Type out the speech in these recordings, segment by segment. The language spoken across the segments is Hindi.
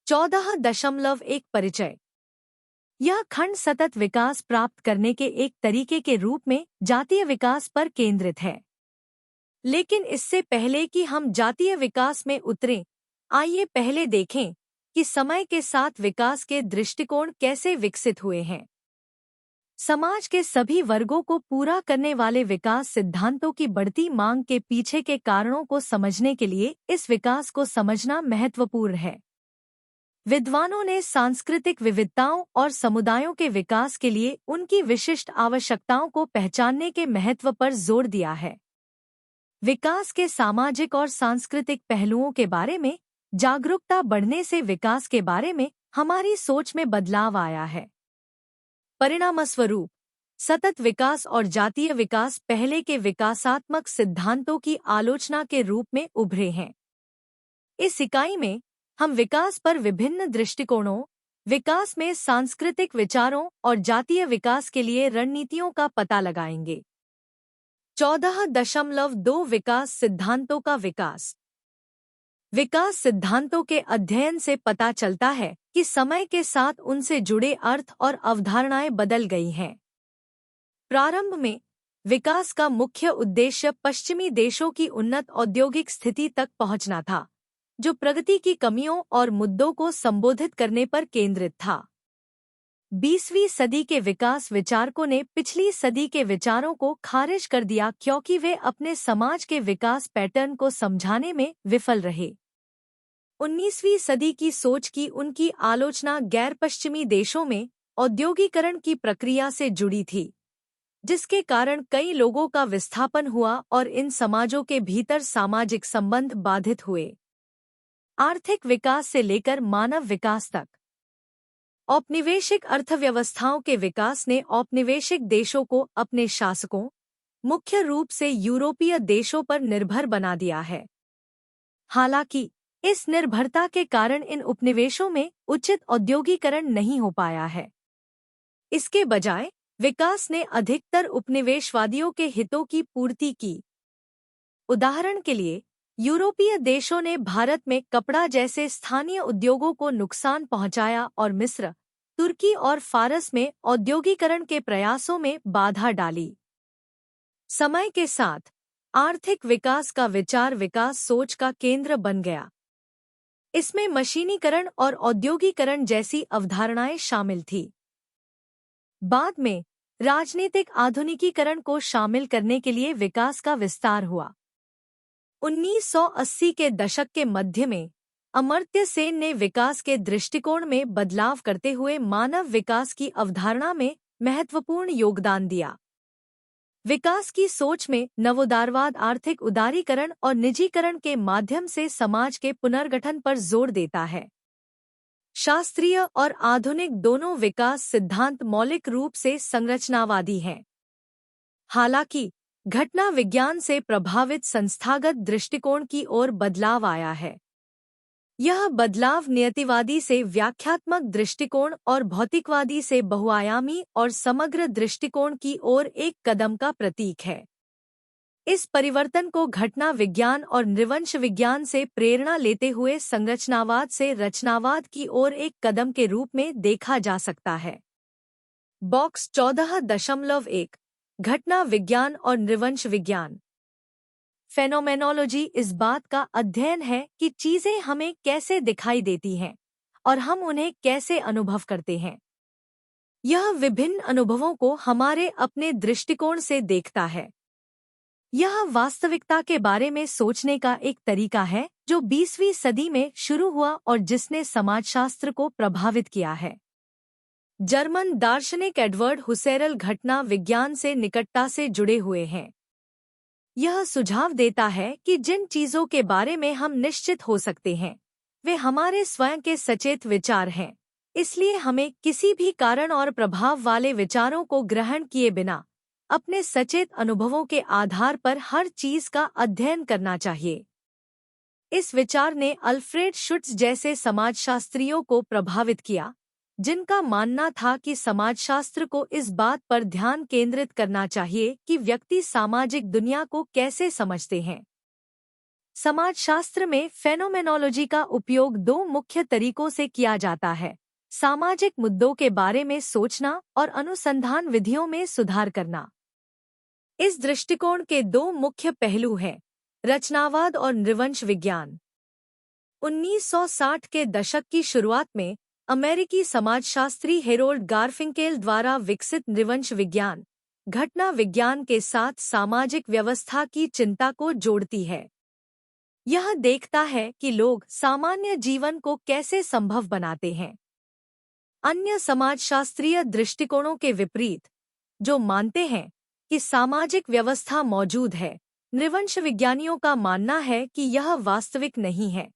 14.1 परिचय। यह खंड सतत विकास प्राप्त करने के एक तरीके के रूप में जातीय विकास पर केंद्रित है। लेकिन इससे पहले कि हम जातीय विकास में उतरें, आइए पहले देखें कि समय के साथ विकास के दृष्टिकोण कैसे विकसित हुए हैं। समाज के सभी वर्गों को पूरा करने वाले विकास सिद्धांतों की बढ़ती मांग के पीछे के कारणों को समझने के लिए इस विकास को समझना महत्वपूर्ण है। विद्वानों ने सांस्कृतिक विविधताओं और समुदायों के विकास के लिए उनकी विशिष्ट आवश्यकताओं को पहचानने के महत्व पर जोर दिया है। विकास के सामाजिक और सांस्कृतिक पहलुओं के बारे में जागरूकता बढ़ने से विकास के बारे में हमारी सोच में बदलाव आया है। परिणामस्वरूप सतत विकास और जातीय विकास पहले के विकासात्मक सिद्धांतों की आलोचना के रूप में उभरे हैं। इस इकाई में हम विकास पर विभिन्न दृष्टिकोणों, विकास में सांस्कृतिक विचारों और जातीय विकास के लिए रणनीतियों का पता लगाएंगे। 14.2 विकास सिद्धांतों का विकास। विकास सिद्धांतों के अध्ययन से पता चलता है कि समय के साथ उनसे जुड़े अर्थ और अवधारणाएं बदल गई हैं। प्रारंभ में विकास का मुख्य उद्देश्य पश्चिमी देशों की उन्नत औद्योगिक स्थिति तक पहुंचना था, जो प्रगति की कमियों और मुद्दों को संबोधित करने पर केंद्रित था। 20वीं सदी के विकास विचारकों ने पिछली सदी के विचारों को खारिज कर दिया क्योंकि वे अपने समाज के विकास पैटर्न को समझाने में विफल रहे। 19वीं सदी की सोच की उनकी आलोचना गैर पश्चिमी देशों में औद्योगिकरण की प्रक्रिया से जुड़ी थी, जिसके कारण कई लोगों का विस्थापन हुआ और इन समाजों के भीतर सामाजिक संबंध बाधित हुए। आर्थिक विकास से लेकर मानव विकास तक औपनिवेशिक अर्थव्यवस्थाओं के विकास ने औपनिवेशिक देशों को अपने शासकों, मुख्य रूप से यूरोपीय देशों पर निर्भर बना दिया है। हालांकि इस निर्भरता के कारण इन उपनिवेशों में उचित औद्योगिकरण नहीं हो पाया है। इसके बजाय विकास ने अधिकतर उपनिवेशवादियों के हितों की पूर्ति की। उदाहरण के लिए, यूरोपीय देशों ने भारत में कपड़ा जैसे स्थानीय उद्योगों को नुकसान पहुंचाया और मिस्र, तुर्की और फारस में औद्योगिकरण के प्रयासों में बाधा डाली। समय के साथ आर्थिक विकास का विचार विकास सोच का केंद्र बन गया। इसमें मशीनीकरण और औद्योगिकरण जैसी अवधारणाएं शामिल थी। बाद में राजनीतिक आधुनिकीकरण को शामिल करने के लिए विकास का विस्तार हुआ। 1980 के दशक के मध्य में अमर्त्य सेन ने विकास के दृष्टिकोण में बदलाव करते हुए मानव विकास की अवधारणा में महत्वपूर्ण योगदान दिया। विकास की सोच में नवोदारवाद आर्थिक उदारीकरण और निजीकरण के माध्यम से समाज के पुनर्गठन पर जोर देता है। शास्त्रीय और आधुनिक दोनों विकास सिद्धांत मौलिक रूप से संरचनावादी हैं। हालांकि घटना विज्ञान से प्रभावित संस्थागत दृष्टिकोण की ओर बदलाव आया है। यह बदलाव नियतिवादी से व्याख्यात्मक दृष्टिकोण और भौतिकवादी से बहुआयामी और समग्र दृष्टिकोण की ओर एक कदम का प्रतीक है। इस परिवर्तन को घटना विज्ञान और नृवंश विज्ञान से प्रेरणा लेते हुए संरचनावाद से रचनावाद की ओर एक कदम के रूप में देखा जा सकता है। बॉक्स 14.1 घटना विज्ञान और नृवंश विज्ञान। फेनोमेनोलॉजी इस बात का अध्ययन है कि चीजें हमें कैसे दिखाई देती हैं और हम उन्हें कैसे अनुभव करते हैं। यह विभिन्न अनुभवों को हमारे अपने दृष्टिकोण से देखता है। यह वास्तविकता के बारे में सोचने का एक तरीका है जो 20वीं सदी में शुरू हुआ और जिसने समाजशास्त्र को प्रभावित किया है। जर्मन दार्शनिक एडवर्ड हुसेरल घटना विज्ञान से निकटता से जुड़े हुए हैं। यह सुझाव देता है कि जिन चीजों के बारे में हम निश्चित हो सकते हैं, वे हमारे स्वयं के सचेत विचार हैं। इसलिए हमें किसी भी कारण और प्रभाव वाले विचारों को ग्रहण किए बिना अपने सचेत अनुभवों के आधार पर हर चीज का अध्ययन करना चाहिए। इस विचार ने अल्फ्रेड शुट्ज जैसे समाजशास्त्रियों को प्रभावित किया, जिनका मानना था कि समाजशास्त्र को इस बात पर ध्यान केंद्रित करना चाहिए कि व्यक्ति सामाजिक दुनिया को कैसे समझते हैं। समाजशास्त्र में फेनोमेनोलॉजी का उपयोग दो मुख्य तरीकों से किया जाता है: सामाजिक मुद्दों के बारे में सोचना और अनुसंधान विधियों में सुधार करना। इस दृष्टिकोण के दो मुख्य पहलू हैं: रचनावाद और नृवंश विज्ञान। 1960 के दशक की शुरुआत में अमेरिकी समाजशास्त्री हेरोल्ड गारफिंकेल द्वारा विकसित नृवंश विज्ञान घटना विज्ञान के साथ सामाजिक व्यवस्था की चिंता को जोड़ती है। यह देखता है कि लोग सामान्य जीवन को कैसे संभव बनाते हैं। अन्य समाजशास्त्रीय दृष्टिकोणों के विपरीत, जो मानते हैं कि सामाजिक व्यवस्था मौजूद है, नृवंश विज्ञानियों का मानना है कि यह वास्तविक नहीं है।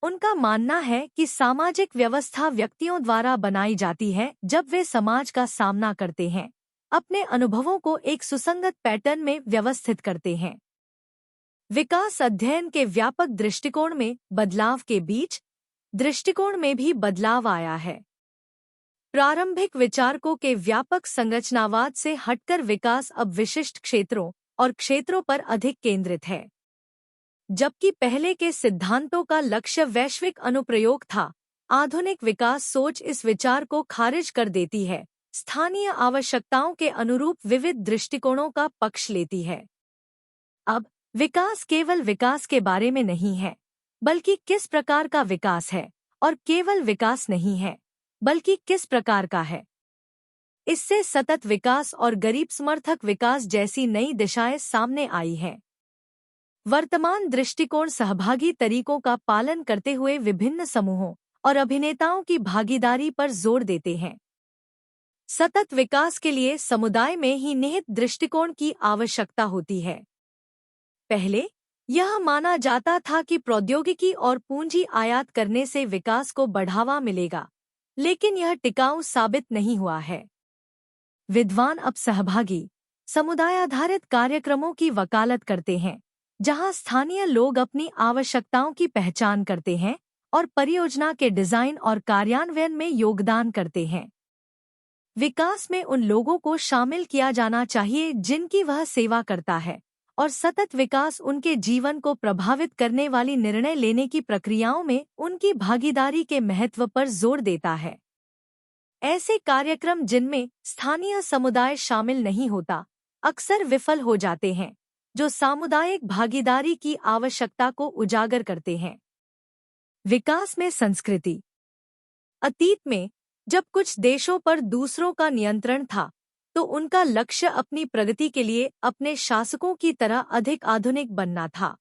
उनका मानना है कि सामाजिक व्यवस्था व्यक्तियों द्वारा बनाई जाती है जब वे समाज का सामना करते हैं, अपने अनुभवों को एक सुसंगत पैटर्न में व्यवस्थित करते हैं। विकास अध्ययन के व्यापक दृष्टिकोण में बदलाव के बीच दृष्टिकोण में भी बदलाव आया है। प्रारंभिक विचारकों के व्यापक संरचनावाद से हटकर विकास अब विशिष्ट क्षेत्रों और क्षेत्रों पर अधिक केंद्रित है। जबकि पहले के सिद्धांतों का लक्ष्य वैश्विक अनुप्रयोग था, आधुनिक विकास सोच इस विचार को खारिज कर देती है, स्थानीय आवश्यकताओं के अनुरूप विविध दृष्टिकोणों का पक्ष लेती है। अब विकास केवल विकास के बारे में नहीं है, बल्कि किस प्रकार का विकास है, और केवल विकास नहीं है, बल्कि किस प्रकार का है। इससे सतत विकास और गरीब समर्थक विकास जैसी नई दिशाएं सामने आई हैं। वर्तमान दृष्टिकोण सहभागी तरीकों का पालन करते हुए विभिन्न समूहों और अभिनेताओं की भागीदारी पर जोर देते हैं। सतत विकास के लिए समुदाय में ही निहित दृष्टिकोण की आवश्यकता होती है। पहले यह माना जाता था कि प्रौद्योगिकी और पूंजी आयात करने से विकास को बढ़ावा मिलेगा, लेकिन यह टिकाऊ साबित नहीं हुआ है। विद्वान अब सहभागी, समुदाय आधारित कार्यक्रमों की वकालत करते हैं, जहां स्थानीय लोग अपनी आवश्यकताओं की पहचान करते हैं और परियोजना के डिजाइन और कार्यान्वयन में योगदान करते हैं। विकास में उन लोगों को शामिल किया जाना चाहिए जिनकी वह सेवा करता है, और सतत विकास उनके जीवन को प्रभावित करने वाली निर्णय लेने की प्रक्रियाओं में उनकी भागीदारी के महत्व पर जोर देता है। ऐसे कार्यक्रम जिनमें स्थानीय समुदाय शामिल नहीं होता, अक्सर विफल हो जाते हैं, जो सामुदायिक भागीदारी की आवश्यकता को उजागर करते हैं। विकास में संस्कृति। अतीत में जब कुछ देशों पर दूसरों का नियंत्रण था, तो उनका लक्ष्य अपनी प्रगति के लिए अपने शासकों की तरह अधिक आधुनिक बनना था।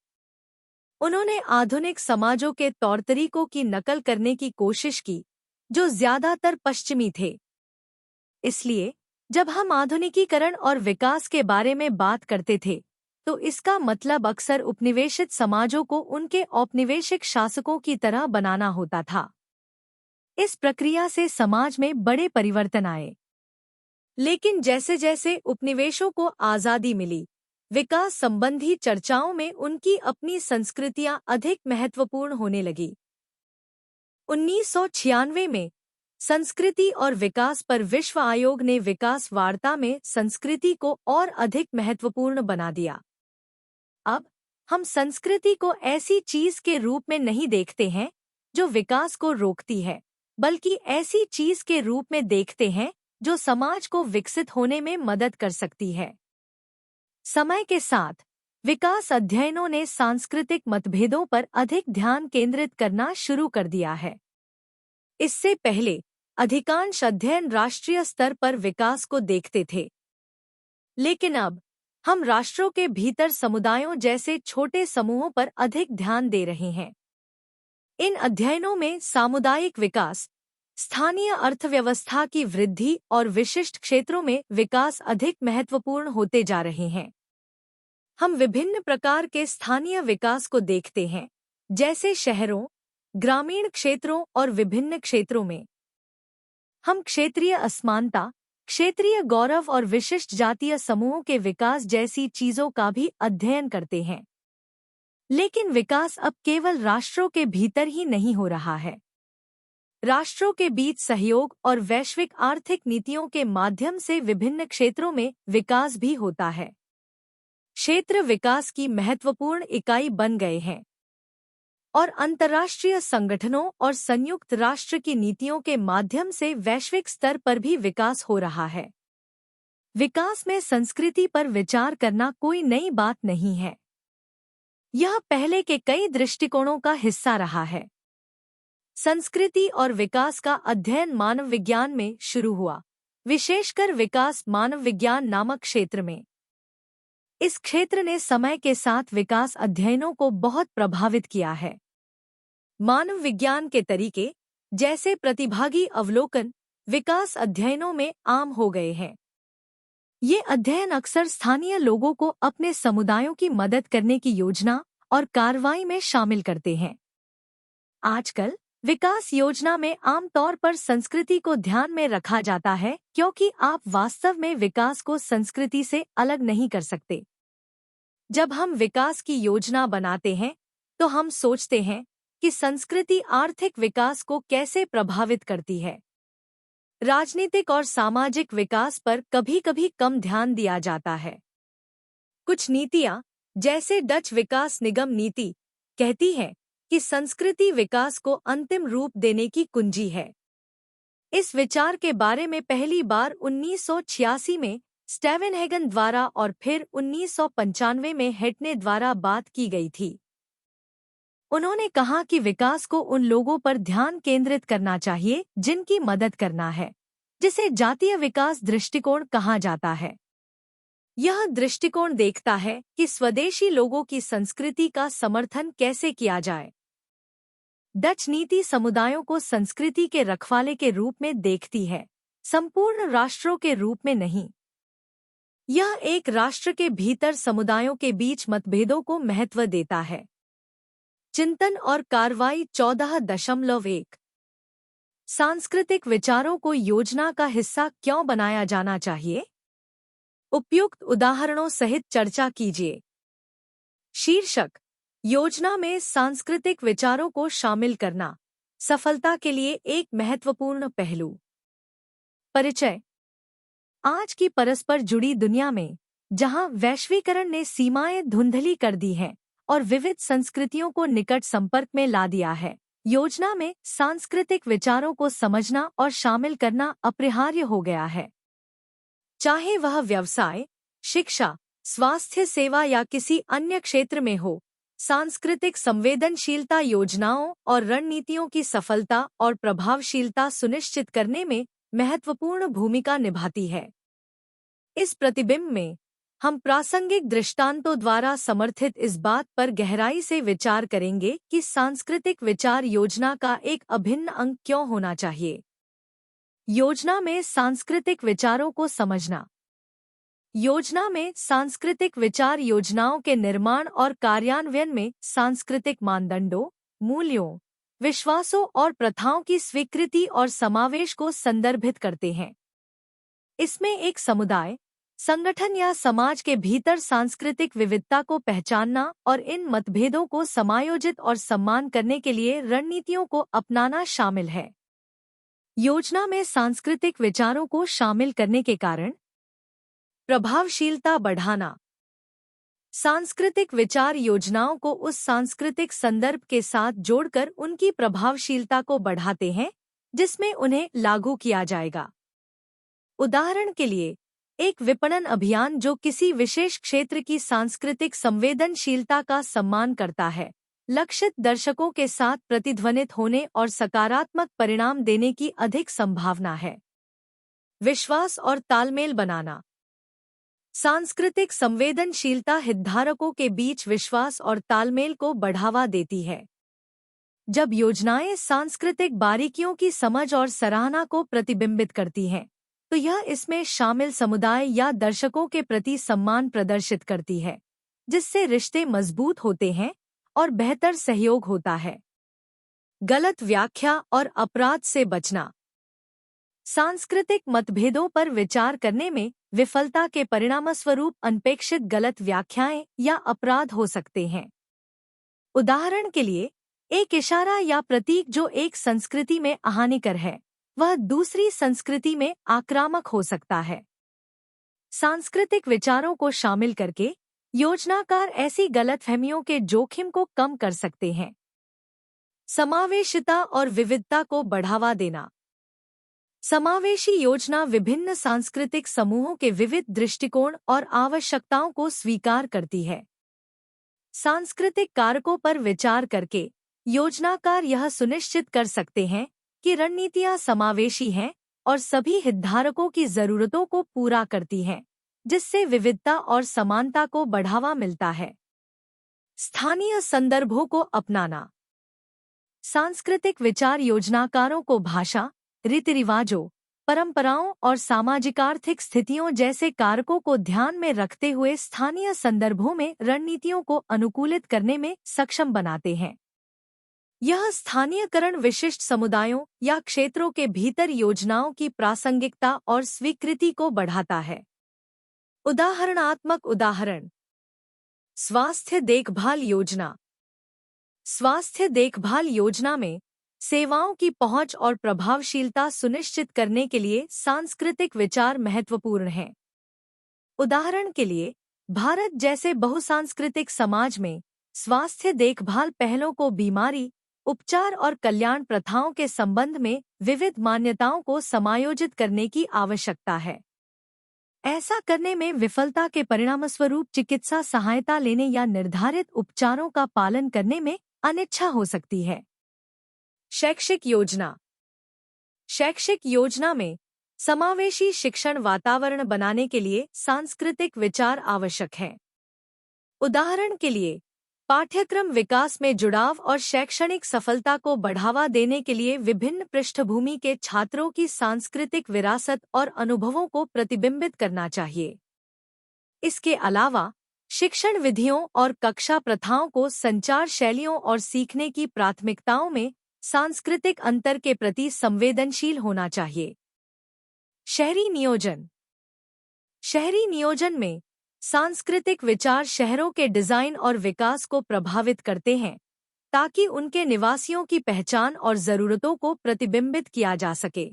उन्होंने आधुनिक समाजों के तौर तरीकों की नकल करने की कोशिश की, जो ज्यादातर पश्चिमी थे। इसलिए जब हम आधुनिकीकरण और विकास के बारे में बात करते थे, तो इसका मतलब अक्सर उपनिवेशित समाजों को उनके औपनिवेशिक शासकों की तरह बनाना होता था। इस प्रक्रिया से समाज में बड़े परिवर्तन आए। लेकिन जैसे जैसे उपनिवेशों को आज़ादी मिली, विकास संबंधी चर्चाओं में उनकी अपनी संस्कृतियां अधिक महत्वपूर्ण होने लगी। 1996 में संस्कृति और विकास पर विश्व आयोग ने विकास वार्ता में संस्कृति को और अधिक महत्वपूर्ण बना दिया। अब हम संस्कृति को ऐसी चीज के रूप में नहीं देखते हैं जो विकास को रोकती है, बल्कि ऐसी चीज के रूप में देखते हैं जो समाज को विकसित होने में मदद कर सकती है। समय के साथ विकास अध्ययनों ने सांस्कृतिक मतभेदों पर अधिक ध्यान केंद्रित करना शुरू कर दिया है। इससे पहले अधिकांश अध्ययन राष्ट्रीय स्तर पर विकास को देखते थे, लेकिन अब हम राष्ट्रों के भीतर समुदायों जैसे छोटे समूहों पर अधिक ध्यान दे रहे हैं। इन अध्ययनों में सामुदायिक विकास, स्थानीय अर्थव्यवस्था की वृद्धि और विशिष्ट क्षेत्रों में विकास अधिक महत्वपूर्ण होते जा रहे हैं। हम विभिन्न प्रकार के स्थानीय विकास को देखते हैं, जैसे शहरों, ग्रामीण क्षेत्रों और विभिन्न क्षेत्रों में। हम क्षेत्रीय असमानता, क्षेत्रीय गौरव और विशिष्ट जातीय समूहों के विकास जैसी चीजों का भी अध्ययन करते हैं। लेकिन विकास अब केवल राष्ट्रों के भीतर ही नहीं हो रहा है। राष्ट्रों के बीच सहयोग और वैश्विक आर्थिक नीतियों के माध्यम से विभिन्न क्षेत्रों में विकास भी होता है। क्षेत्र विकास की महत्वपूर्ण इकाई बन गए हैं और अंतर्राष्ट्रीय संगठनों और संयुक्त राष्ट्र की नीतियों के माध्यम से वैश्विक स्तर पर भी विकास हो रहा है। विकास में संस्कृति पर विचार करना कोई नई बात नहीं है। यह पहले के कई दृष्टिकोणों का हिस्सा रहा है। संस्कृति और विकास का अध्ययन मानव विज्ञान में शुरू हुआ, विशेषकर विकास मानव विज्ञान नामक क्षेत्र में। इस क्षेत्र ने समय के साथ विकास अध्ययनों को बहुत प्रभावित किया है। मानव विज्ञान के तरीके, जैसे प्रतिभागी अवलोकन, विकास अध्ययनों में आम हो गए हैं। ये अध्ययन अक्सर स्थानीय लोगों को अपने समुदायों की मदद करने की योजना और कार्रवाई में शामिल करते हैं। आजकल विकास योजना में आमतौर पर संस्कृति को ध्यान में रखा जाता है, क्योंकि आप वास्तव में विकास को संस्कृति से अलग नहीं कर सकते। जब हम विकास की योजना बनाते हैं, तो हम सोचते हैं कि संस्कृति आर्थिक विकास को कैसे प्रभावित करती है। राजनीतिक और सामाजिक विकास पर कभी-कभी कम ध्यान दिया जाता है। कुछ नीतियां, जैसे डच विकास निगम नीति, कहती हैं कि संस्कृति विकास को अंतिम रूप देने की कुंजी है। इस विचार के बारे में पहली बार 1986 में स्टेवनहेगन द्वारा और फिर 1995 में हेटने द्वारा बात की गई थी। उन्होंने कहा कि विकास को उन लोगों पर ध्यान केंद्रित करना चाहिए जिनकी मदद करना है, जिसे जातीय विकास दृष्टिकोण कहा जाता है। यह दृष्टिकोण देखता है कि स्वदेशी लोगों की संस्कृति का समर्थन कैसे किया जाए। डच नीति समुदायों को संस्कृति के रखवाले के रूप में देखती है, संपूर्ण राष्ट्रों के रूप में नहीं। यह एक राष्ट्र के भीतर समुदायों के बीच मतभेदों को महत्व देता है। चिंतन और कार्रवाई 14.1 सांस्कृतिक विचारों को योजना का हिस्सा क्यों बनाया जाना चाहिए? उपयुक्त उदाहरणों सहित चर्चा कीजिए। शीर्षक: योजना में सांस्कृतिक विचारों को शामिल करना सफलता के लिए एक महत्वपूर्ण पहलू। परिचय: आज की परस्पर जुड़ी दुनिया में, जहां वैश्वीकरण ने सीमाएं धुंधली कर दी हैं और विविध संस्कृतियों को निकट संपर्क में ला दिया है, योजना में सांस्कृतिक विचारों को समझना और शामिल करना अपरिहार्य हो गया है। चाहे वह व्यवसाय, शिक्षा, स्वास्थ्य सेवा या किसी अन्य क्षेत्र में हो, सांस्कृतिक संवेदनशीलता योजनाओं और रणनीतियों की सफलता और प्रभावशीलता सुनिश्चित करने में महत्वपूर्ण भूमिका निभाती है। इस प्रतिबिंब में हम प्रासंगिक दृष्टांतों द्वारा समर्थित इस बात पर गहराई से विचार करेंगे कि सांस्कृतिक विचार योजना का एक अभिन्न अंग क्यों होना चाहिए। योजना में सांस्कृतिक विचारों को समझना। योजना में सांस्कृतिक विचार योजनाओं के निर्माण और कार्यान्वयन में सांस्कृतिक मानदंडों, मूल्यों, विश्वासों और प्रथाओं की स्वीकृति और समावेश को संदर्भित करते हैं। इसमें एक समुदाय, संगठन या समाज के भीतर सांस्कृतिक विविधता को पहचानना और इन मतभेदों को समायोजित और सम्मान करने के लिए रणनीतियों को अपनाना शामिल है। योजना में सांस्कृतिक विचारों को शामिल करने के कारण: प्रभावशीलता बढ़ाना। सांस्कृतिक विचार योजनाओं को उस सांस्कृतिक संदर्भ के साथ जोड़कर उनकी प्रभावशीलता को बढ़ाते हैं जिसमें उन्हें लागू किया जाएगा। उदाहरण के लिए, एक विपणन अभियान जो किसी विशेष क्षेत्र की सांस्कृतिक संवेदनशीलता का सम्मान करता है, लक्षित दर्शकों के साथ प्रतिध्वनित होने और सकारात्मक परिणाम देने की अधिक संभावना है। विश्वास और तालमेल बनाना। सांस्कृतिक संवेदनशीलता हितधारकों के बीच विश्वास और तालमेल को बढ़ावा देती है। जब योजनाएं सांस्कृतिक बारीकियों की समझ और सराहना को प्रतिबिंबित करती हैं, तो यह इसमें शामिल समुदाय या दर्शकों के प्रति सम्मान प्रदर्शित करती है, जिससे रिश्ते मजबूत होते हैं और बेहतर सहयोग होता है। गलत व्याख्या और अपराध से बचना। सांस्कृतिक मतभेदों पर विचार करने में विफलता के परिणामस्वरूप अनपेक्षित गलत व्याख्याएं या अपराध हो सकते हैं। उदाहरण के लिए, एक इशारा या प्रतीक जो एक संस्कृति में हानिकर है, वह दूसरी संस्कृति में आक्रामक हो सकता है। सांस्कृतिक विचारों को शामिल करके योजनाकार ऐसी गलतफहमियों के जोखिम को कम कर सकते हैं। समावेशिता और विविधता को बढ़ावा देना। समावेशी योजना विभिन्न सांस्कृतिक समूहों के विविध दृष्टिकोण और आवश्यकताओं को स्वीकार करती है। सांस्कृतिक कारकों पर विचार करके योजनाकार यह सुनिश्चित कर सकते हैं कि रणनीतियां समावेशी हैं और सभी हितधारकों की जरूरतों को पूरा करती हैं, जिससे विविधता और समानता को बढ़ावा मिलता है। स्थानीय संदर्भों को अपनाना। सांस्कृतिक विचार योजनाकारों को भाषा, रीति रिवाजों, परंपराओं और सामाजिक आर्थिक स्थितियों जैसे कारकों को ध्यान में रखते हुए स्थानीय संदर्भों में रणनीतियों को अनुकूलित करने में सक्षम बनाते हैं। यह स्थानीयकरण विशिष्ट समुदायों या क्षेत्रों के भीतर योजनाओं की प्रासंगिकता और स्वीकृति को बढ़ाता है। उदाहरणात्मक उदाहरण: स्वास्थ्य देखभाल योजना। स्वास्थ्य देखभाल योजना में सेवाओं की पहुंच और प्रभावशीलता सुनिश्चित करने के लिए सांस्कृतिक विचार महत्वपूर्ण हैं। उदाहरण के लिए, भारत जैसे बहुसांस्कृतिक समाज में स्वास्थ्य देखभाल पहलों को बीमारी, उपचार और कल्याण प्रथाओं के संबंध में विविध मान्यताओं को समायोजित करने की आवश्यकता है। ऐसा करने में विफलता के परिणामस्वरूप चिकित्सा सहायता लेने या निर्धारित उपचारों का पालन करने में अनिच्छा हो सकती है। शैक्षिक योजना। शैक्षिक योजना में समावेशी शिक्षण वातावरण बनाने के लिए सांस्कृतिक विचार आवश्यक हैं। उदाहरण के लिए, पाठ्यक्रम विकास में जुड़ाव और शैक्षणिक सफलता को बढ़ावा देने के लिए विभिन्न पृष्ठभूमि के छात्रों की सांस्कृतिक विरासत और अनुभवों को प्रतिबिंबित करना चाहिए। इसके अलावा शिक्षण विधियों और कक्षा प्रथाओं को संचार शैलियों और सीखने की प्राथमिकताओं में सांस्कृतिक अंतर के प्रति संवेदनशील होना चाहिए। शहरी नियोजन। शहरी नियोजन में सांस्कृतिक विचार शहरों के डिजाइन और विकास को प्रभावित करते हैं, ताकि उनके निवासियों की पहचान और जरूरतों को प्रतिबिंबित किया जा सके।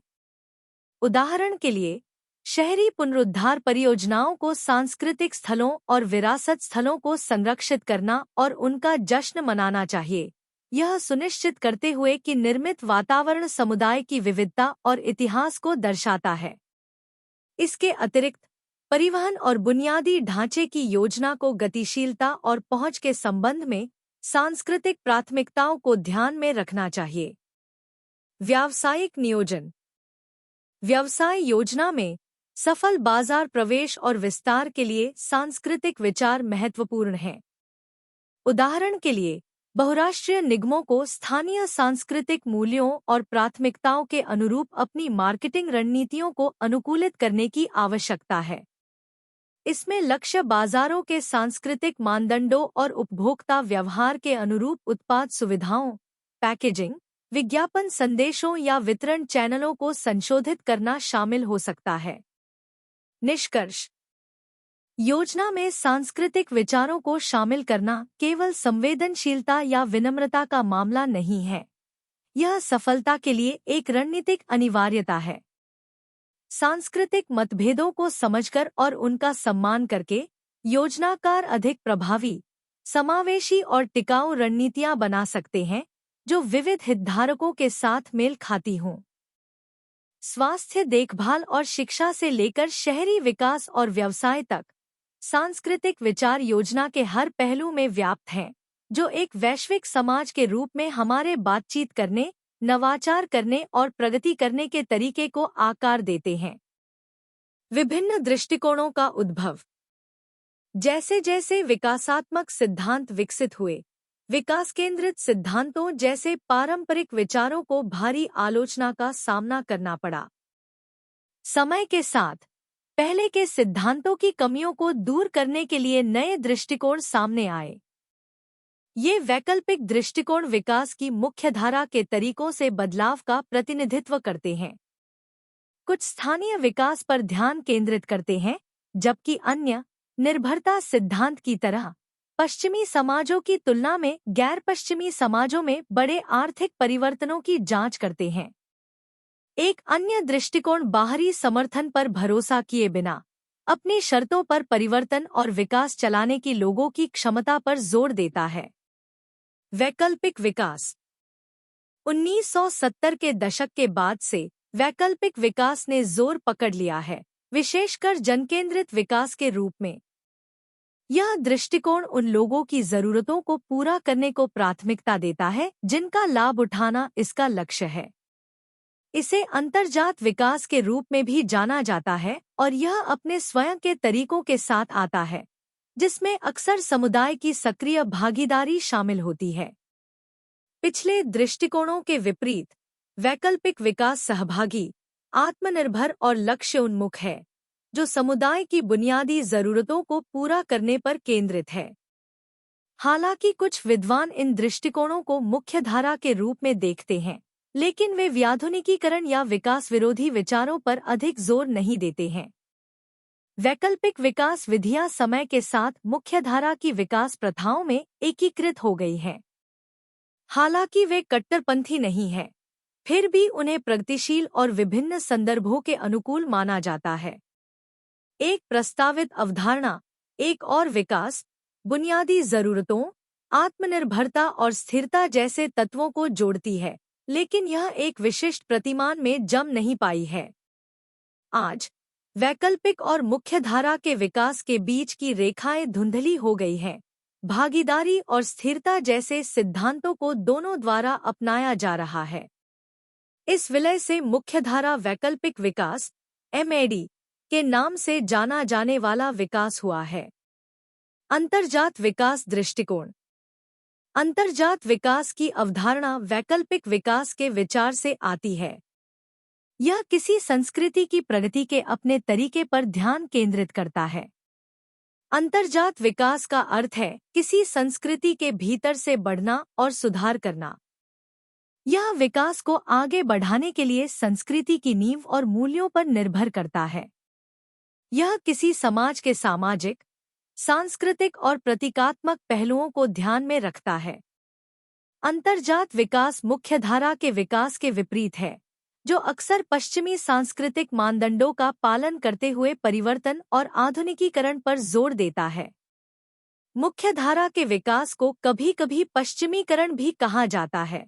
उदाहरण के लिए, शहरी पुनरुद्धार परियोजनाओं को सांस्कृतिक स्थलों और विरासत स्थलों को संरक्षित करना और उनका जश्न मनाना चाहिए, यह सुनिश्चित करते हुए कि निर्मित वातावरण समुदाय की विविधता और इतिहास को दर्शाता है। इसके अतिरिक्त परिवहन और बुनियादी ढांचे की योजना को गतिशीलता और पहुंच के संबंध में सांस्कृतिक प्राथमिकताओं को ध्यान में रखना चाहिए। व्यावसायिक नियोजन। व्यवसाय योजना में सफल बाजार प्रवेश और विस्तार के लिए सांस्कृतिक विचार महत्वपूर्ण हैं। उदाहरण के लिए, बहुराष्ट्रीय निगमों को स्थानीय सांस्कृतिक मूल्यों और प्राथमिकताओं के अनुरूप अपनी मार्केटिंग रणनीतियों को अनुकूलित करने की आवश्यकता है। इसमें लक्ष्य बाजारों के सांस्कृतिक मानदंडों और उपभोक्ता व्यवहार के अनुरूप उत्पाद सुविधाओं, पैकेजिंग, विज्ञापन संदेशों या वितरण चैनलों को संशोधित करना शामिल हो सकता है। निष्कर्ष: योजना में सांस्कृतिक विचारों को शामिल करना केवल संवेदनशीलता या विनम्रता का मामला नहीं है, यह सफलता के लिए एक रणनीतिक अनिवार्यता है। सांस्कृतिक मतभेदों को समझकर और उनका सम्मान करके योजनाकार अधिक प्रभावी, समावेशी और टिकाऊ रणनीतियां बना सकते हैं जो विविध हितधारकों के साथ मेल खाती हों। स्वास्थ्य देखभाल और शिक्षा से लेकर शहरी विकास और व्यवसाय तक सांस्कृतिक विचार योजना के हर पहलू में व्याप्त हैं, जो एक वैश्विक समाज के रूप में हमारे बातचीत करने, नवाचार करने और प्रगति करने के तरीके को आकार देते हैं। विभिन्न दृष्टिकोणों का उद्भव। जैसे जैसे विकासात्मक सिद्धांत विकसित हुए, विकास केंद्रित सिद्धांतों जैसे पारंपरिक विचारों को भारी आलोचना का सामना करना पड़ा। समय के साथ पहले के सिद्धांतों की कमियों को दूर करने के लिए नए दृष्टिकोण सामने आए। ये वैकल्पिक दृष्टिकोण विकास की मुख्यधारा के तरीकों से बदलाव का प्रतिनिधित्व करते हैं। कुछ स्थानीय विकास पर ध्यान केंद्रित करते हैं, जबकि अन्य निर्भरता सिद्धांत की तरह पश्चिमी समाजों की तुलना में गैर पश्चिमी समाजों में बड़े आर्थिक परिवर्तनों की जांच करते हैं। एक अन्य दृष्टिकोण बाहरी समर्थन पर भरोसा किए बिना अपनी शर्तों पर परिवर्तन और विकास चलाने की लोगों की क्षमता पर जोर देता है। वैकल्पिक विकास। 1970 के दशक के बाद से वैकल्पिक विकास ने जोर पकड़ लिया है, विशेषकर जनकेंद्रित विकास के रूप में। यह दृष्टिकोण उन लोगों की जरूरतों को पूरा करने को प्राथमिकता देता है जिनका लाभ उठाना इसका लक्ष्य है। इसे अंतर्जात विकास के रूप में भी जाना जाता है और यह अपने स्वयं के तरीकों के साथ आता है, जिसमें अक्सर समुदाय की सक्रिय भागीदारी शामिल होती है। पिछले दृष्टिकोणों के विपरीत, वैकल्पिक विकास सहभागी, आत्मनिर्भर और लक्ष्य उन्मुख है, जो समुदाय की बुनियादी जरूरतों को पूरा करने पर केंद्रित है। हालांकि कुछ विद्वान इन दृष्टिकोणों को मुख्यधारा के रूप में देखते हैं, लेकिन वे व्याधुनिकीकरण या विकास विरोधी विचारों पर अधिक जोर नहीं देते हैं। वैकल्पिक विकास विधियां समय के साथ मुख्यधारा की विकास प्रथाओं में एकीकृत हो गई हैं। हालांकि वे कट्टरपंथी नहीं हैं, फिर भी उन्हें प्रगतिशील और विभिन्न संदर्भों के अनुकूल माना जाता है। एक प्रस्तावित अवधारणा एक और विकास, बुनियादी जरूरतों, आत्मनिर्भरता और स्थिरता जैसे तत्वों को जोड़ती है, लेकिन यह एक विशिष्ट प्रतिमान में जम नहीं पाई है। आज वैकल्पिक और मुख्यधारा के विकास के बीच की रेखाएं धुंधली हो गई हैं। भागीदारी और स्थिरता जैसे सिद्धांतों को दोनों द्वारा अपनाया जा रहा है। इस विलय से मुख्यधारा वैकल्पिक विकास (MAD) के नाम से जाना जाने वाला विकास हुआ है। अंतर्जात विकास दृष्टिकोण। अंतर्जात विकास की अवधारणा वैकल्पिक विकास के विचार से आती है। यह किसी संस्कृति की प्रगति के अपने तरीके पर ध्यान केंद्रित करता है। अंतर्जात विकास का अर्थ है किसी संस्कृति के भीतर से बढ़ना और सुधार करना। यह विकास को आगे बढ़ाने के लिए संस्कृति की नींव और मूल्यों पर निर्भर करता है। यह किसी समाज के सामाजिक, सांस्कृतिक और प्रतीकात्मक पहलुओं को ध्यान में रखता है। अंतर्जात विकास मुख्यधारा के विकास के विपरीत है, जो अक्सर पश्चिमी सांस्कृतिक मानदंडों का पालन करते हुए परिवर्तन और आधुनिकीकरण पर जोर देता है। मुख्यधारा के विकास को कभी-कभी पश्चिमीकरण भी कहा जाता है।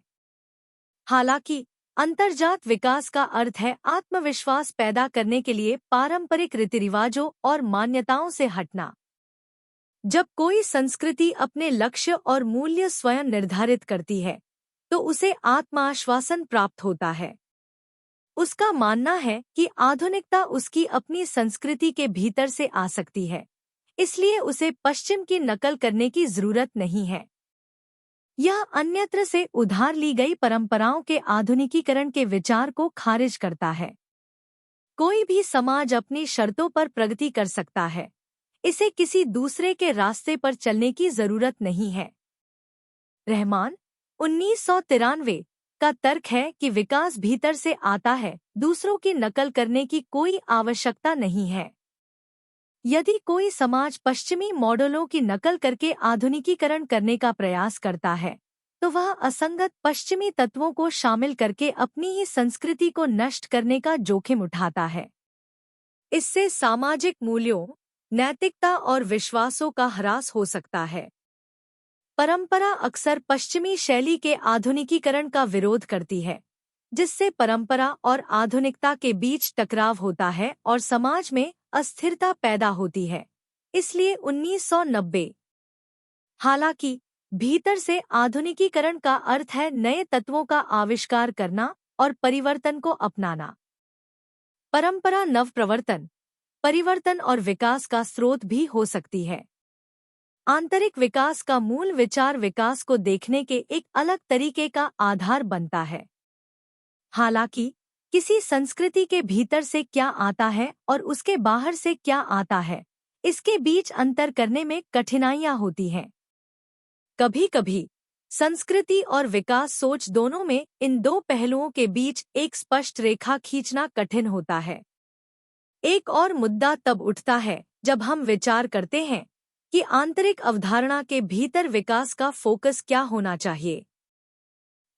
हालांकि अंतर्जात विकास का अर्थ है आत्मविश्वास पैदा करने के लिए पारंपरिक रीति-रिवाजों और मान्यताओं से हटना। जब कोई संस्कृति अपने लक्ष्य और मूल्य स्वयं निर्धारित करती है, तो उसे आत्माश्वासन प्राप्त होता है। उसका मानना है कि आधुनिकता उसकी अपनी संस्कृति के भीतर से आ सकती है, इसलिए उसे पश्चिम की नकल करने की जरूरत नहीं है। यह अन्यत्र से उधार ली गई परंपराओं के आधुनिकीकरण के विचार को खारिज करता है। कोई भी समाज अपनी शर्तों पर प्रगति कर सकता है, इसे किसी दूसरे के रास्ते पर चलने की जरूरत नहीं है। रहमान 1993 का तर्क है कि विकास भीतर से आता है, दूसरों की नकल करने की कोई आवश्यकता नहीं है। यदि कोई समाज पश्चिमी मॉडलों की नकल करके आधुनिकीकरण करने का प्रयास करता है, तो वह असंगत पश्चिमी तत्वों को शामिल करके अपनी ही संस्कृति को नष्ट करने का जोखिम उठाता है। इससे सामाजिक मूल्यों, नैतिकता और विश्वासों का ह्रास हो सकता है। परंपरा अक्सर पश्चिमी शैली के आधुनिकीकरण का विरोध करती है, जिससे परंपरा और आधुनिकता के बीच टकराव होता है और समाज में अस्थिरता पैदा होती है। इसलिए 1990। हालांकि भीतर से आधुनिकीकरण का अर्थ है नए तत्वों का आविष्कार करना और परिवर्तन को अपनाना। परंपरा नवप्रवर्तन, परिवर्तन और विकास का स्रोत भी हो सकती है। आंतरिक विकास का मूल विचार विकास को देखने के एक अलग तरीके का आधार बनता है। हालांकि किसी संस्कृति के भीतर से क्या आता है और उसके बाहर से क्या आता है, इसके बीच अंतर करने में कठिनाइयां होती हैं। कभी-कभी संस्कृति और विकास सोच दोनों में इन दो पहलुओं के बीच एक स्पष्ट रेखा खींचना कठिन होता है। एक और मुद्दा तब उठता है जब हम विचार करते हैं कि आंतरिक अवधारणा के भीतर विकास का फोकस क्या होना चाहिए।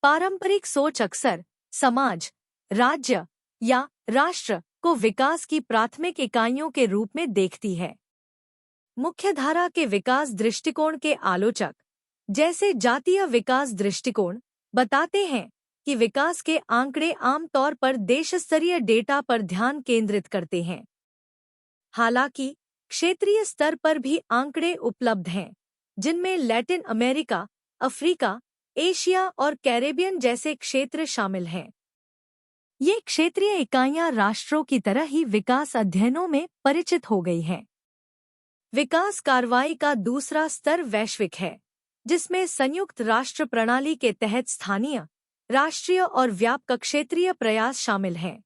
पारंपरिक सोच अक्सर समाज, राज्य या राष्ट्र को विकास की प्राथमिक इकाइयों के रूप में देखती है। मुख्यधारा के विकास दृष्टिकोण के आलोचक, जैसे जातीय विकास दृष्टिकोण, बताते हैं कि विकास के आंकड़े आमतौर पर देश स्तरीय डेटा पर ध्यान केंद्रित करते हैं। हालांकि क्षेत्रीय स्तर पर भी आंकड़े उपलब्ध हैं, जिनमें लैटिन अमेरिका, अफ्रीका, एशिया और कैरेबियन जैसे क्षेत्र शामिल हैं। ये क्षेत्रीय इकाइयां राष्ट्रों की तरह ही विकास अध्ययनों में परिचित हो गई हैं। विकास कार्रवाई का दूसरा स्तर वैश्विक है, जिसमें संयुक्त राष्ट्र प्रणाली के तहत स्थानीय, राष्ट्रीय और व्यापक क्षेत्रीय प्रयास शामिल हैं।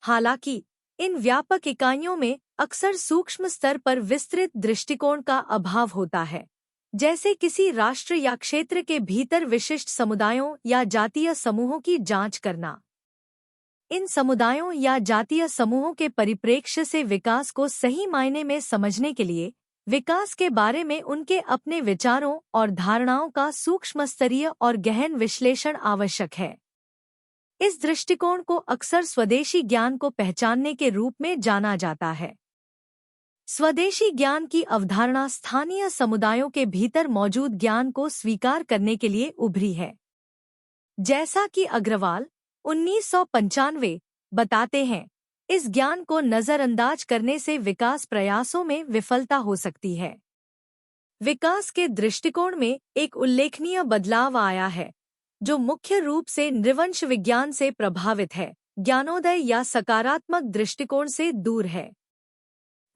हालांकि इन व्यापक इकाइयों में अक्सर सूक्ष्म स्तर पर विस्तृत दृष्टिकोण का अभाव होता है, जैसे किसी राष्ट्र या क्षेत्र के भीतर विशिष्ट समुदायों या जातीय समूहों की जांच करना। इन समुदायों या जातीय समूहों के परिप्रेक्ष्य से विकास को सही मायने में समझने के लिए विकास के बारे में उनके अपने विचारों और धारणाओं का सूक्ष्म स्तरीय और गहन विश्लेषण आवश्यक है। इस दृष्टिकोण को अक्सर स्वदेशी ज्ञान को पहचानने के रूप में जाना जाता है। स्वदेशी ज्ञान की अवधारणा स्थानीय समुदायों के भीतर मौजूद ज्ञान को स्वीकार करने के लिए उभरी है। जैसा कि अग्रवाल 1995 बताते हैं, इस ज्ञान को नजरअंदाज करने से विकास प्रयासों में विफलता हो सकती है। विकास के दृष्टिकोण में एक उल्लेखनीय बदलाव आया है, जो मुख्य रूप से नृवंश विज्ञान से प्रभावित है, ज्ञानोदय या सकारात्मक दृष्टिकोण से दूर है।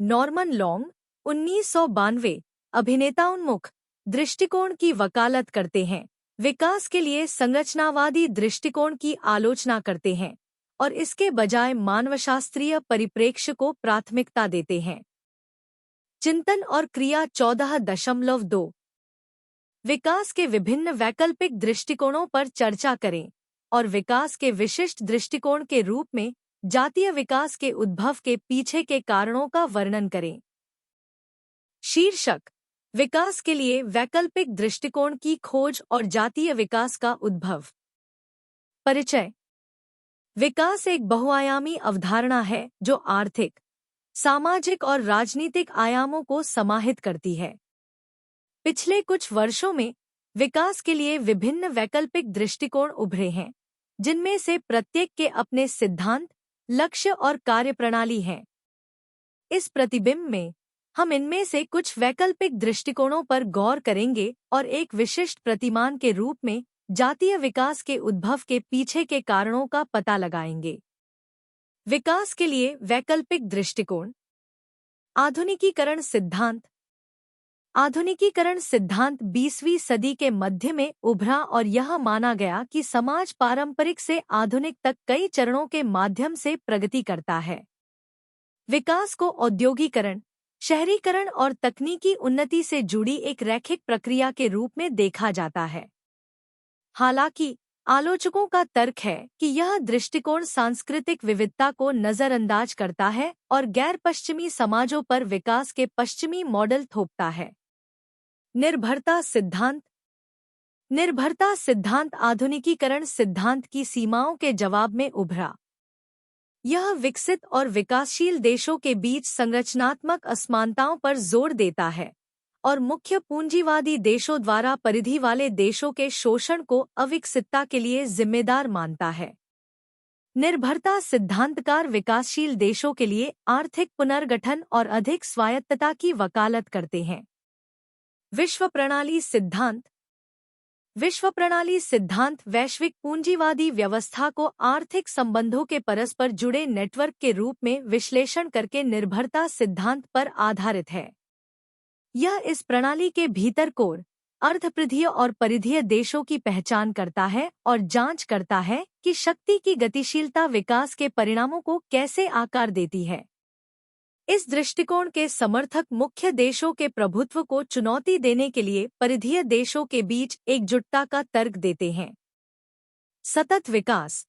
नॉर्मन लॉन्ग 1992 अभिनेताउन्मुख दृष्टिकोण की वकालत करते हैं, विकास के लिए संरचनावादी दृष्टिकोण की आलोचना करते हैं और इसके बजाय मानवशास्त्रीय परिप्रेक्ष्य को प्राथमिकता देते हैं। चिंतन और क्रिया 14.2 विकास के विभिन्न वैकल्पिक दृष्टिकोणों पर चर्चा करें और विकास के विशिष्ट दृष्टिकोण के रूप में जातीय विकास के उद्भव के पीछे के कारणों का वर्णन करें। शीर्षक: विकास के लिए वैकल्पिक दृष्टिकोण की खोज और जातीय विकास का उद्भव। परिचय: विकास एक बहुआयामी अवधारणा है जो आर्थिक, सामाजिक और राजनीतिक आयामों को समाहित करती है। पिछले कुछ वर्षों में विकास के लिए विभिन्न वैकल्पिक दृष्टिकोण उभरे हैं, जिनमें से प्रत्येक के अपने सिद्धांत, लक्ष्य और कार्यप्रणाली हैं। इस प्रतिबिंब में हम इनमें से कुछ वैकल्पिक दृष्टिकोणों पर गौर करेंगे और एक विशिष्ट प्रतिमान के रूप में जातीय विकास के उद्भव के पीछे के कारणों का पता लगाएंगे। विकास के लिए वैकल्पिक दृष्टिकोण। आधुनिकीकरण सिद्धांत। आधुनिकीकरण सिद्धांत 20वीं सदी के मध्य में उभरा और यह माना गया कि समाज पारंपरिक से आधुनिक तक कई चरणों के माध्यम से प्रगति करता है। विकास को औद्योगिकरण, शहरीकरण और तकनीकी उन्नति से जुड़ी एक रैखिक प्रक्रिया के रूप में देखा जाता है। हालांकि आलोचकों का तर्क है कि यह दृष्टिकोण सांस्कृतिक विविधता को नजरअंदाज करता है और गैर पश्चिमी समाजों पर विकास के पश्चिमी मॉडल थोपता है। निर्भरता सिद्धांत। निर्भरता सिद्धांत आधुनिकीकरण सिद्धांत की सीमाओं के जवाब में उभरा। यह विकसित और विकासशील देशों के बीच संरचनात्मक असमानताओं पर जोर देता है और मुख्य पूंजीवादी देशों द्वारा परिधि वाले देशों के शोषण को अविकसितता के लिए जिम्मेदार मानता है। निर्भरता सिद्धांतकार विकासशील देशों के लिए आर्थिक पुनर्गठन और अधिक स्वायत्तता की वकालत करते हैं। विश्व प्रणाली सिद्धांत। विश्व प्रणाली सिद्धांत वैश्विक पूंजीवादी व्यवस्था को आर्थिक संबंधों के परस्पर जुड़े नेटवर्क के रूप में विश्लेषण करके निर्भरता सिद्धांत पर आधारित है। यह इस प्रणाली के भीतर कोर, अर्धपरिधीय और परिधीय देशों की पहचान करता है और जांच करता है कि शक्ति की गतिशीलता विकास के परिणामों को कैसे आकार देती है। इस दृष्टिकोण के समर्थक मुख्य देशों के प्रभुत्व को चुनौती देने के लिए परिधीय देशों के बीच एकजुटता का तर्क देते हैं। सतत विकास।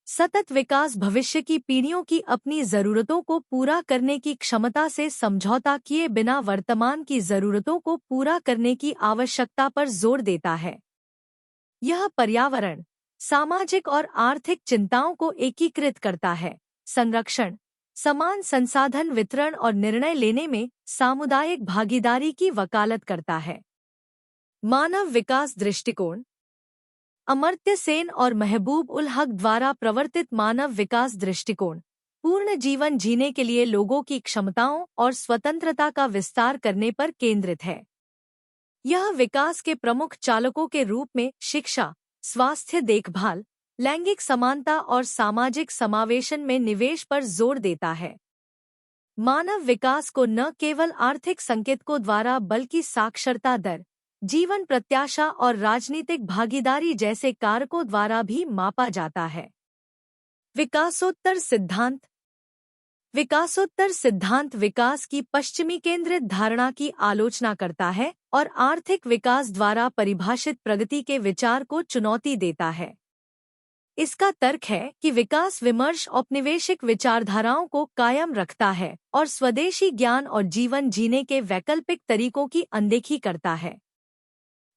सतत विकास भविष्य की पीढ़ियों की अपनी जरूरतों को पूरा करने की क्षमता से समझौता किए बिना वर्तमान की जरूरतों को पूरा करने की आवश्यकता पर जोर देता है। यह पर्यावरण, सामाजिक और आर्थिक चिंताओं को एकीकृत करता है संरक्षण, समान संसाधन वितरण और निर्णय लेने में सामुदायिक भागीदारी की वकालत करता है। मानव विकास दृष्टिकोण। अमर्त्य सेन और महबूब उल हक द्वारा प्रवर्तित मानव विकास दृष्टिकोण पूर्ण जीवन जीने के लिए लोगों की क्षमताओं और स्वतंत्रता का विस्तार करने पर केंद्रित है। यह विकास के प्रमुख चालकों के रूप में शिक्षा, स्वास्थ्य देखभाल, लैंगिक समानता और सामाजिक समावेशन में निवेश पर जोर देता है। मानव विकास को न केवल आर्थिक संकेतकों द्वारा बल्कि साक्षरता दर, जीवन प्रत्याशा और राजनीतिक भागीदारी जैसे कारकों द्वारा भी मापा जाता है। विकासोत्तर सिद्धांत। विकासोत्तर सिद्धांत विकास की पश्चिमी केंद्रित धारणा की आलोचना करता है और आर्थिक विकास द्वारा परिभाषित प्रगति के विचार को चुनौती देता है। इसका तर्क है कि विकास विमर्श औपनिवेशिक विचारधाराओं को कायम रखता है और स्वदेशी ज्ञान और जीवन जीने के वैकल्पिक तरीकों की अनदेखी करता है।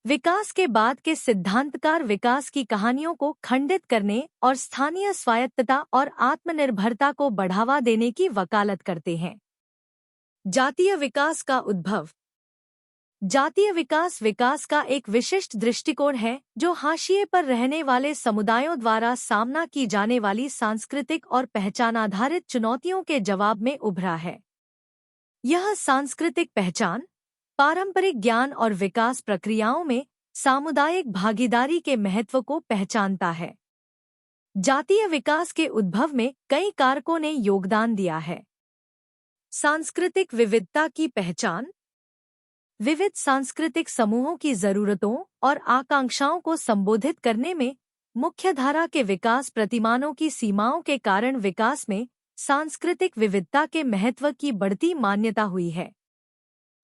विकास के बाद के सिद्धांतकार विकास की कहानियों को खंडित करने और स्थानीय स्वायत्तता और आत्मनिर्भरता को बढ़ावा देने की वकालत करते हैं। जातीय विकास का उद्भव। जातीय विकास विकास का एक विशिष्ट दृष्टिकोण है जो हाशिए पर रहने वाले समुदायों द्वारा सामना की जाने वाली सांस्कृतिक और पहचान आधारित चुनौतियों के जवाब में उभरा है। यह सांस्कृतिक पहचान, पारंपरिक ज्ञान और विकास प्रक्रियाओं में सामुदायिक भागीदारी के महत्व को पहचानता है। जातीय विकास के उद्भव में कई कारकों ने योगदान दिया है। सांस्कृतिक विविधता की पहचान। विविध सांस्कृतिक समूहों की जरूरतों और आकांक्षाओं को संबोधित करने में मुख्यधारा के विकास प्रतिमानों की सीमाओं के कारण विकास में सांस्कृतिक विविधता के महत्व की बढ़ती मान्यता हुई है।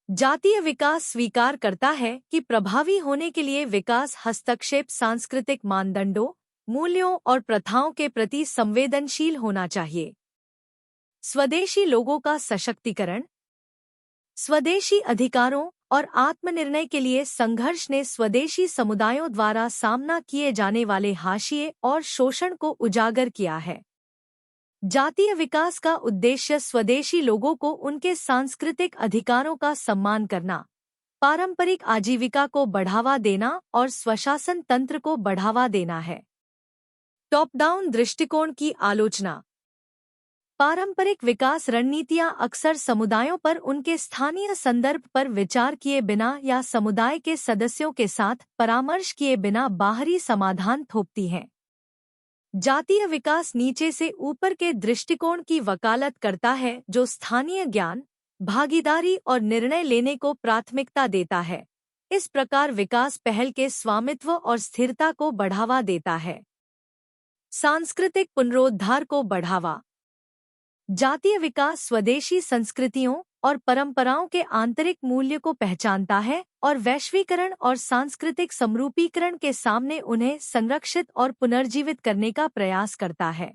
जातीय विकास स्वीकार करता है कि प्रभावी होने के लिए विकास हस्तक्षेप सांस्कृतिक मानदंडों, मूल्यों और प्रथाओं के प्रति संवेदनशील होना चाहिए। स्वदेशी लोगों का सशक्तिकरण। स्वदेशी अधिकारों और आत्मनिर्णय के लिए संघर्ष ने स्वदेशी समुदायों द्वारा सामना किए जाने वाले हाशिए और शोषण को उजागर किया है। जातीय विकास का उद्देश्य स्वदेशी लोगों को उनके सांस्कृतिक अधिकारों का सम्मान करना, पारंपरिक आजीविका को बढ़ावा देना और स्वशासन तंत्र को बढ़ावा देना है। टॉप डाउन दृष्टिकोण की आलोचना। पारंपरिक विकास रणनीतियां अक्सर समुदायों पर उनके स्थानीय संदर्भ पर विचार किए बिना या समुदाय के सदस्यों के साथ परामर्श किए बिना बाहरी समाधान थोपती हैं। जातीय विकास नीचे से ऊपर के दृष्टिकोण की वकालत करता है जो स्थानीय ज्ञान, भागीदारी और निर्णय लेने को प्राथमिकता देता है। इस प्रकार विकास पहल के स्वामित्व और स्थिरता को बढ़ावा देता है। सांस्कृतिक पुनरुद्धार को बढ़ावा। जातीय विकास स्वदेशी संस्कृतियों और परंपराओं के आंतरिक मूल्य को पहचानता है और वैश्वीकरण और सांस्कृतिक समरूपीकरण के सामने उन्हें संरक्षित और पुनर्जीवित करने का प्रयास करता है।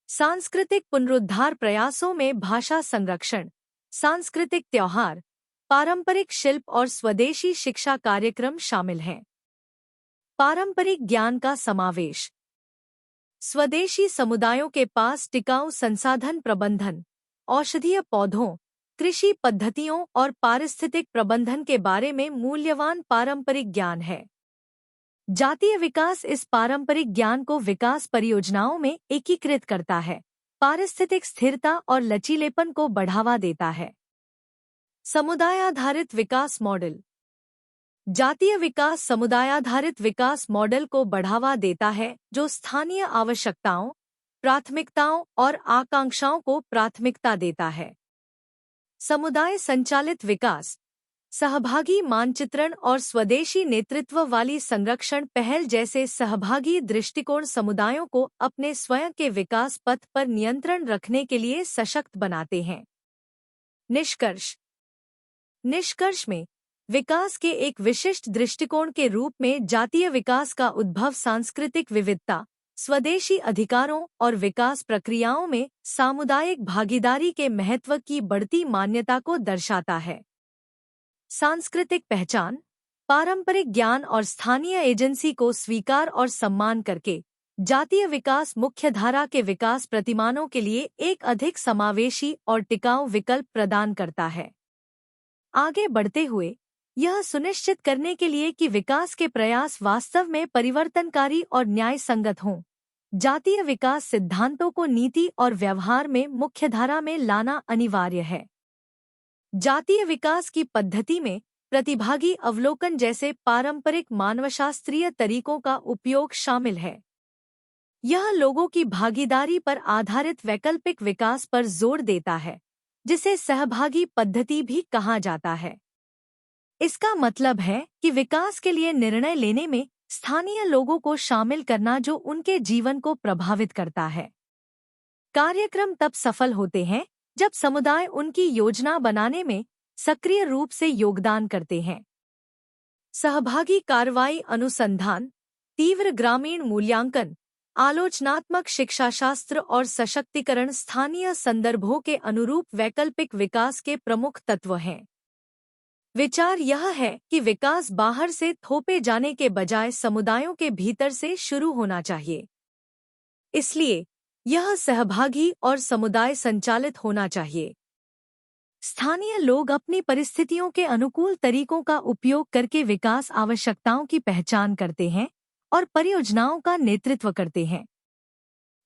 सांस्कृतिक पुनरुद्धार प्रयासों में भाषा संरक्षण, सांस्कृतिक त्योहार, पारंपरिक शिल्प और स्वदेशी शिक्षा कार्यक्रम शामिल हैं। पारंपरिक ज्ञान का समावेश। स्वदेशी समुदायों के पास टिकाऊ संसाधन प्रबंधन, औषधीय पौधों, कृषि पद्धतियों और पारिस्थितिक प्रबंधन के बारे में मूल्यवान पारंपरिक ज्ञान है। जातीय विकास इस पारंपरिक ज्ञान को विकास परियोजनाओं में एकीकृत करता है, पारिस्थितिक स्थिरता और लचीलेपन को बढ़ावा देता है। समुदाय आधारित विकास मॉडल। जातीय विकास समुदायाधारित विकास मॉडल को बढ़ावा देता है जो स्थानीय आवश्यकताओं, प्राथमिकताओं और आकांक्षाओं को प्राथमिकता देता है। समुदाय संचालित विकास, सहभागी मानचित्रण और स्वदेशी नेतृत्व वाली संरक्षण पहल जैसे सहभागी दृष्टिकोण समुदायों को अपने स्वयं के विकास पथ पर नियंत्रण रखने के लिए सशक्त बनाते हैं। निष्कर्ष। निष्कर्ष में विकास के एक विशिष्ट दृष्टिकोण के रूप में जातीय विकास का उद्भव सांस्कृतिक विविधता, स्वदेशी अधिकारों और विकास प्रक्रियाओं में सामुदायिक भागीदारी के महत्व की बढ़ती मान्यता को दर्शाता है। सांस्कृतिक पहचान, पारंपरिक ज्ञान और स्थानीय एजेंसी को स्वीकार और सम्मान करके जातीय विकास मुख्यधारा के विकास प्रतिमानों के लिए एक अधिक समावेशी और टिकाऊ विकल्प प्रदान करता है। आगे बढ़ते हुए यह सुनिश्चित करने के लिए कि विकास के प्रयास वास्तव में परिवर्तनकारी और न्याय संगत हों, जातीय विकास सिद्धांतों को नीति और व्यवहार में मुख्यधारा में लाना अनिवार्य है। जातीय विकास की पद्धति में प्रतिभागी अवलोकन जैसे पारंपरिक मानवशास्त्रीय तरीकों का उपयोग शामिल है। यह लोगों की भागीदारी पर आधारित वैकल्पिक विकास पर जोर देता है, जिसे सहभागी पद्धति भी कहा जाता है। इसका मतलब है कि विकास के लिए निर्णय लेने में स्थानीय लोगों को शामिल करना जो उनके जीवन को प्रभावित करता है। कार्यक्रम तब सफल होते हैं जब समुदाय उनकी योजना बनाने में सक्रिय रूप से योगदान करते हैं। सहभागी कार्रवाई अनुसंधान, तीव्र ग्रामीण मूल्यांकन, आलोचनात्मक शिक्षाशास्त्र और सशक्तिकरण स्थानीय संदर्भों के अनुरूप वैकल्पिक विकास के प्रमुख तत्व हैं। विचार यह है कि विकास बाहर से थोपे जाने के बजाय समुदायों के भीतर से शुरू होना चाहिए। इसलिए यह सहभागी और समुदाय संचालित होना चाहिए। स्थानीय लोग अपनी परिस्थितियों के अनुकूल तरीकों का उपयोग करके विकास आवश्यकताओं की पहचान करते हैं और परियोजनाओं का नेतृत्व करते हैं।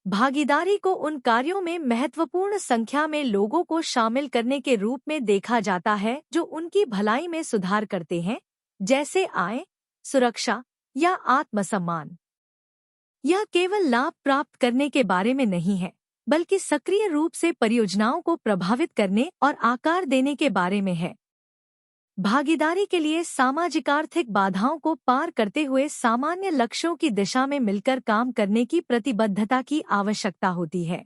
भागीदारी को उन कार्यों में महत्वपूर्ण संख्या में लोगों को शामिल करने के रूप में देखा जाता है जो उनकी भलाई में सुधार करते हैं, जैसे आय, सुरक्षा या आत्मसम्मान। यह केवल लाभ प्राप्त करने के बारे में नहीं है, बल्कि सक्रिय रूप से परियोजनाओं को प्रभावित करने और आकार देने के बारे में है। भागीदारी के लिए सामाजिक आर्थिक बाधाओं को पार करते हुए सामान्य लक्ष्यों की दिशा में मिलकर काम करने की प्रतिबद्धता की आवश्यकता होती है।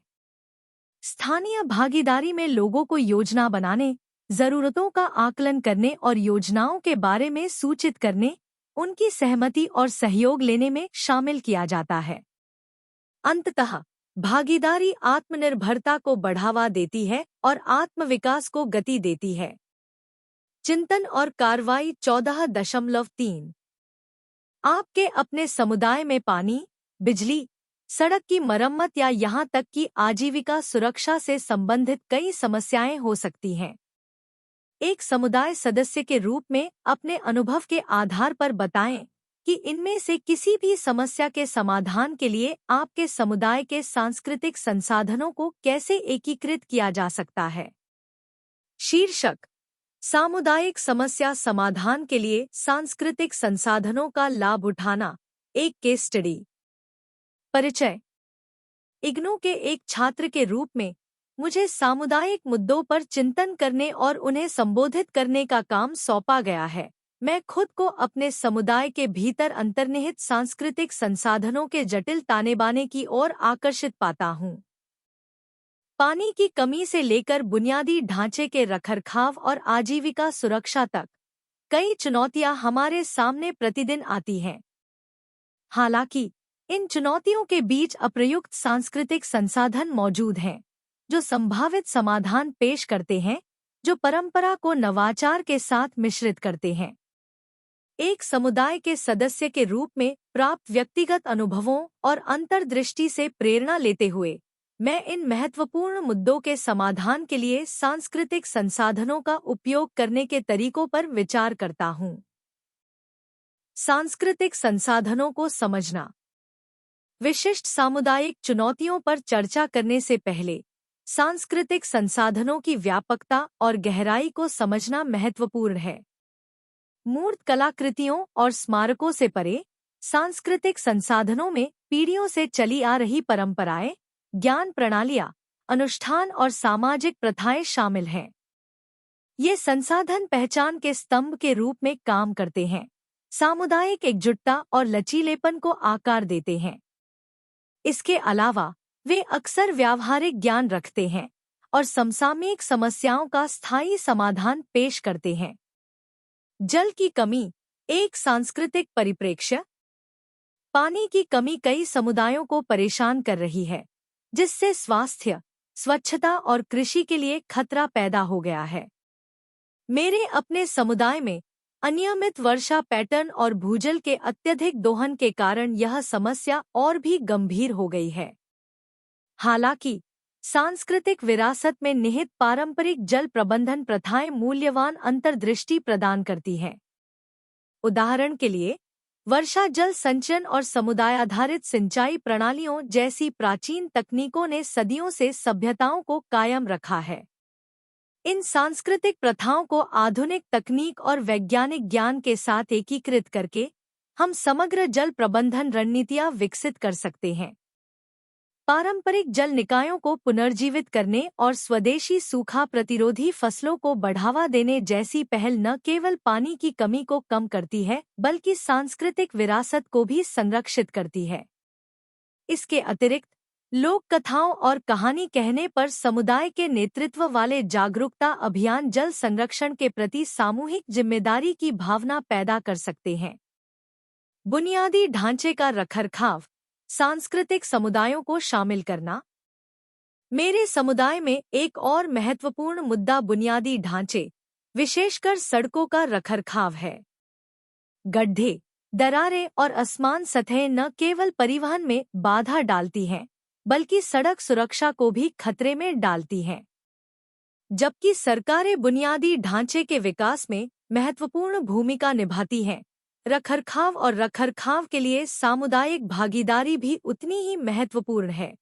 स्थानीय भागीदारी में लोगों को योजना बनाने, जरूरतों का आकलन करने और योजनाओं के बारे में सूचित करने, उनकी सहमति और सहयोग लेने में शामिल किया जाता है। अंततः भागीदारी आत्मनिर्भरता को बढ़ावा देती है और आत्मविकास को गति देती है। चिंतन और कार्रवाई 14.3 आपके अपने समुदाय में पानी, बिजली, सड़क की मरम्मत या यहाँ तक कि आजीविका सुरक्षा से संबंधित कई समस्याएं हो सकती हैं। एक समुदाय सदस्य के रूप में अपने अनुभव के आधार पर बताएं कि इनमें से किसी भी समस्या के समाधान के लिए आपके समुदाय के सांस्कृतिक संसाधनों को कैसे एकीकृत किया जा सकता है। शीर्षक: सामुदायिक समस्या समाधान के लिए सांस्कृतिक संसाधनों का लाभ उठाना, एक केस स्टडी। परिचय: इग्नू के एक छात्र के रूप में मुझे सामुदायिक मुद्दों पर चिंतन करने और उन्हें संबोधित करने का काम सौंपा गया है। मैं खुद को अपने समुदाय के भीतर अंतर्निहित सांस्कृतिक संसाधनों के जटिल तानेबाने की ओर आकर्षित पाता हूँ। पानी की कमी से लेकर बुनियादी ढांचे के रखरखाव और आजीविका सुरक्षा तक कई चुनौतियां हमारे सामने प्रतिदिन आती हैं। हालांकि इन चुनौतियों के बीच अप्रयुक्त सांस्कृतिक संसाधन मौजूद हैं, जो संभावित समाधान पेश करते हैं, जो परंपरा को नवाचार के साथ मिश्रित करते हैं। एक समुदाय के सदस्य के रूप में प्राप्त व्यक्तिगत अनुभवों और अंतर्दृष्टि से प्रेरणा लेते हुए मैं इन महत्वपूर्ण मुद्दों के समाधान के लिए सांस्कृतिक संसाधनों का उपयोग करने के तरीकों पर विचार करता हूँ। सांस्कृतिक संसाधनों को समझना। विशिष्ट सामुदायिक चुनौतियों पर चर्चा करने से पहले सांस्कृतिक संसाधनों की व्यापकता और गहराई को समझना महत्वपूर्ण है। मूर्त कलाकृतियों और स्मारकों से परे सांस्कृतिक संसाधनों में पीढ़ियों से चली आ रही परंपराएं, ज्ञान प्रणालियां, अनुष्ठान और सामाजिक प्रथाएं शामिल हैं। ये संसाधन पहचान के स्तंभ के रूप में काम करते हैं, सामुदायिक एकजुटता और लचीलेपन को आकार देते हैं। इसके अलावा वे अक्सर व्यावहारिक ज्ञान रखते हैं और समसामयिक समस्याओं का स्थायी समाधान पेश करते हैं। जल की कमी एक सांस्कृतिक परिप्रेक्ष्य। पानी की कमी कई समुदायों को परेशान कर रही है, जिससे स्वास्थ्य, स्वच्छता और कृषि के लिए खतरा पैदा हो गया है। मेरे अपने समुदाय में अनियमित वर्षा पैटर्न और भूजल के अत्यधिक दोहन के कारण यह समस्या और भी गंभीर हो गई है। हालांकि सांस्कृतिक विरासत में निहित पारंपरिक जल प्रबंधन प्रथाएं मूल्यवान अंतर्दृष्टि प्रदान करती हैं। उदाहरण के लिए, वर्षा जल संचयन और समुदाय आधारित सिंचाई प्रणालियों जैसी प्राचीन तकनीकों ने सदियों से सभ्यताओं को कायम रखा है। इन सांस्कृतिक प्रथाओं को आधुनिक तकनीक और वैज्ञानिक ज्ञान के साथ एकीकृत करके हम समग्र जल प्रबंधन रणनीतियां विकसित कर सकते हैं। पारंपरिक जल निकायों को पुनर्जीवित करने और स्वदेशी सूखा प्रतिरोधी फसलों को बढ़ावा देने जैसी पहल न केवल पानी की कमी को कम करती है, बल्कि सांस्कृतिक विरासत को भी संरक्षित करती है। इसके अतिरिक्त लोक कथाओं और कहानी कहने पर समुदाय के नेतृत्व वाले जागरूकता अभियान जल संरक्षण के प्रति सामूहिक जिम्मेदारी की भावना पैदा कर सकते हैं। बुनियादी ढांचे का रखरखाव, सांस्कृतिक समुदायों को शामिल करना। मेरे समुदाय में एक और महत्वपूर्ण मुद्दा बुनियादी ढांचे, विशेषकर सड़कों का रखरखाव है। गड्ढे, दरारें और असमान सतहें न केवल परिवहन में बाधा डालती हैं, बल्कि सड़क सुरक्षा को भी खतरे में डालती हैं। जबकि सरकारें बुनियादी ढांचे के विकास में महत्वपूर्ण भूमिका निभाती हैं, रखरखाव के लिए सामुदायिक भागीदारी भी उतनी ही महत्वपूर्ण है।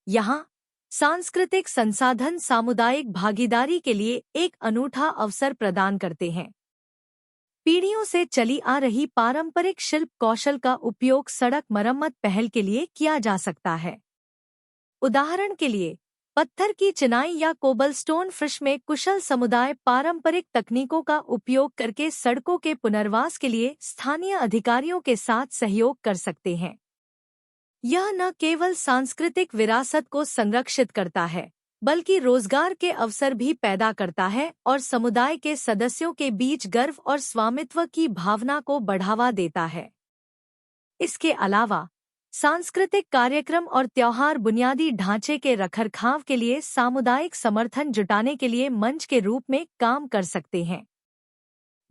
यहाँ सांस्कृतिक संसाधन सामुदायिक भागीदारी के लिए एक अनूठा अवसर प्रदान करते हैं। पीढ़ियों से चली आ रही पारंपरिक शिल्प कौशल का उपयोग सड़क मरम्मत पहल के लिए किया जा सकता है। उदाहरण के लिए, पत्थर की चिनाई या कोबलस्टोन फिश में कुशल समुदाय पारंपरिक तकनीकों का उपयोग करके सड़कों के पुनर्वास के लिए स्थानीय अधिकारियों के साथ सहयोग कर सकते हैं। यह न केवल सांस्कृतिक विरासत को संरक्षित करता है, बल्कि रोजगार के अवसर भी पैदा करता है और समुदाय के सदस्यों के बीच गर्व और स्वामित्व की भावना को बढ़ावा देता है। इसके अलावा सांस्कृतिक कार्यक्रम और त्योहार बुनियादी ढांचे के रखरखाव के लिए सामुदायिक समर्थन जुटाने के लिए मंच के रूप में काम कर सकते हैं।